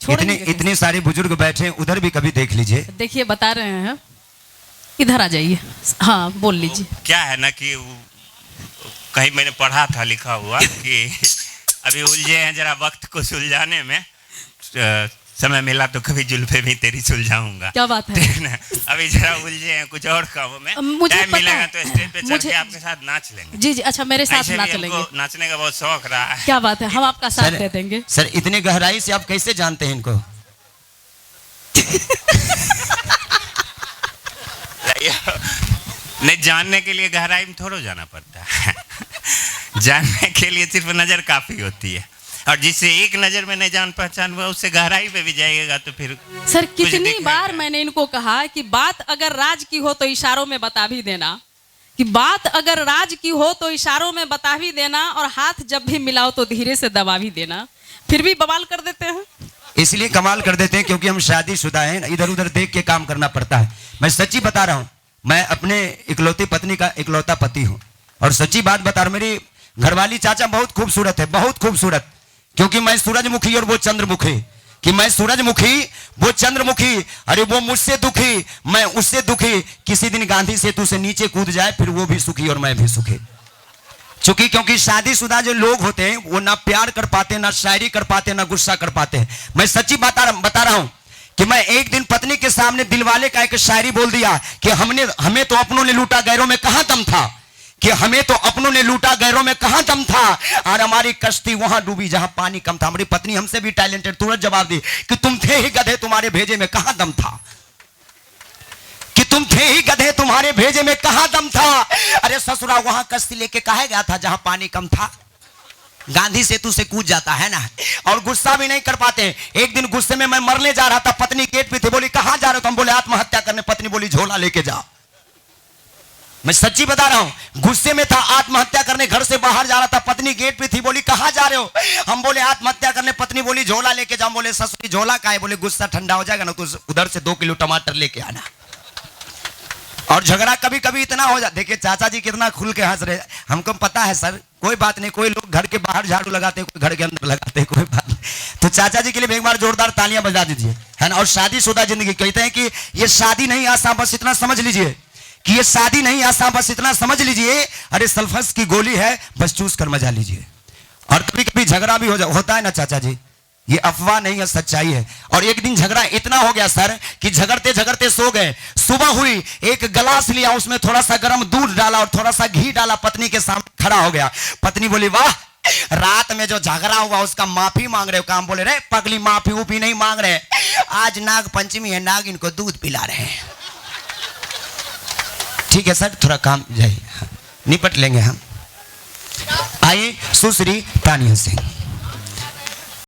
इतने सारे बुजुर्ग बैठे हैं, उधर भी कभी देख लीजिए। देखिए बता रहे हैं, इधर आ जाइए। हाँ बोल लीजिए। क्या है ना कि कहीं मैंने पढ़ा था लिखा हुआ कि अभी उलझे हैं जरा वक्त को सुलझाने में, समय मिला तो कभी जुल्फे भी तेरी सुलझाऊंगा। क्या बात है। अभी जरा उलझे हैं कुछ और कामों में, टाइम मिलेगा तो स्टेज पे चल के आपके साथ नाच लेंगे। जी जी अच्छा, मेरे साथ नाच लेंगे। नाचने का बहुत शौक रहा है। क्या बात है, हम आपका साथ दे देंगे। सर इतने गहराई से आप कैसे जानते हैं इनको? नहीं, जानने के लिए गहराई में थोड़ा जाना पड़ता है। जानने के लिए सिर्फ नजर काफी होती है, और जिससे एक नजर में नहीं जान पहचान हुआ उससे गहराई पे भी जाएगा तो फिर। सर कितनी बार मैंने इनको कहा कि बात अगर राज की हो तो इशारों में बता भी देना, कि बात अगर राज की हो तो इशारों में बता भी देना, और हाथ जब भी मिलाओ तो धीरे से दबा भी देना, फिर भी बवाल कर देते हैं। इसलिए कमाल कर देते हैं क्योंकि हम शादीशुदा हैं, इधर उधर देख के काम करना पड़ता है। मैं सच्ची बता रहा हूँ, मैं अपने इकलौती पत्नी का इकलौता पति हूँ, और सच्ची बात बता रहा हूँ, मेरी घरवाली चाचा बहुत खूबसूरत है, बहुत खूबसूरत। क्योंकि मैं सूरजमुखी और वो चंद्रमुखी, कि मैं सूरजमुखी वो चंद्रमुखी, अरे वो मुझसे दुखी मैं उससे दुखी। किसी दिन गांधी सेतु से नीचे कूद जाए फिर वो भी सुखी और मैं भी सुखी। क्योंकि शादीशुदा जो लोग होते हैं वो ना प्यार कर पाते, ना शायरी कर पाते, ना गुस्सा कर पाते हैं। मैं सच्ची बता रहा हूं कि मैं एक दिन पत्नी के सामने दिलवाले का एक शायरी बोल दिया कि हमें तो अपनों ने लूटा गैरों में कहां दम था, कि हमें तो अपनों ने लूटा गैरों में कहां दम था, और हमारी कश्ती वहां डूबी जहां पानी कम था। हमारी पत्नी हमसे भी टैलेंटेड तुरंत जवाब दी कि तुम थे ही गधे, तुम्हारे भेजे में कहां दम था, कि तुम थे ही गधे, तुम्हारे भेजे में कहां दम था। अरे ससुरा वहां कश्ती लेके कहा गया था जहां पानी कम था, गांधी सेतु से कूद जाता है ना, और गुस्सा भी नहीं कर पाते। एक दिन गुस्से में मैं मरने जा रहा था, पत्नी गेट पे थी, बोली कहां जा रहे हो? हम बोले आत्महत्या करने। पत्नी बोली झोला लेके जाओ। मैं सच्ची बता रहा हूं, गुस्से में था, आत्महत्या करने, घर से बाहर जा रहा था, पत्नी गेट पे थी, बोली कहां जा रहे हो? हम बोले आत्महत्या करने। पत्नी बोली झोला लेके जाओ। बोले ससुरी झोला का है? बोले गुस्सा ठंडा हो जाएगा ना तो उधर से 2 किलो टमाटर लेके आना। और झगड़ा कभी कभी इतना हो जाता, देखिए चाचा जी कितना खुल के हंस रहे, हमको पता है सर, कोई बात नहीं। कोई लोग घर के बाहर झाड़ू लगाते हैं, कोई घर के अंदर लगाते हैं, कोई बात नहीं। तो चाचा जी के लिए एक बार जोरदार तालियां बजा दीजिए, है ना। और शादीशुदा जिंदगी, कहते हैं कि ये शादी नहीं आसान, बस इतना समझ लीजिए कि ये शादी नहीं आसान, बस इतना समझ लीजिए। अरे सल्फस की गोली है, बस चूस कर मजा लीजिए। और कभी कभी झगड़ा भी होता है ना चाचा जी, ये अफवाह नहीं है, सच्चाई है। और एक दिन झगड़ा इतना हो गया सर कि झगड़ते झगड़ते सो गए। सुबह हुई, एक गिलास लिया, उसमें थोड़ा सा गर्म दूध डाला और थोड़ा सा घी डाला, पत्नी के सामने खड़ा हो गया। पत्नी बोली वाह, रात में जो झगड़ा हुआ उसका माफी मांग रहे हो? काम बोले रे पगली, माफी ऊपी नहीं मांग रहे, आज नाग पंचमी है, नाग इनको दूध पिला रहे हैं। ठीक है सर, थोड़ा काम जाइए, निपट लेंगे हम। आइए सुश्री तानिया सिंह।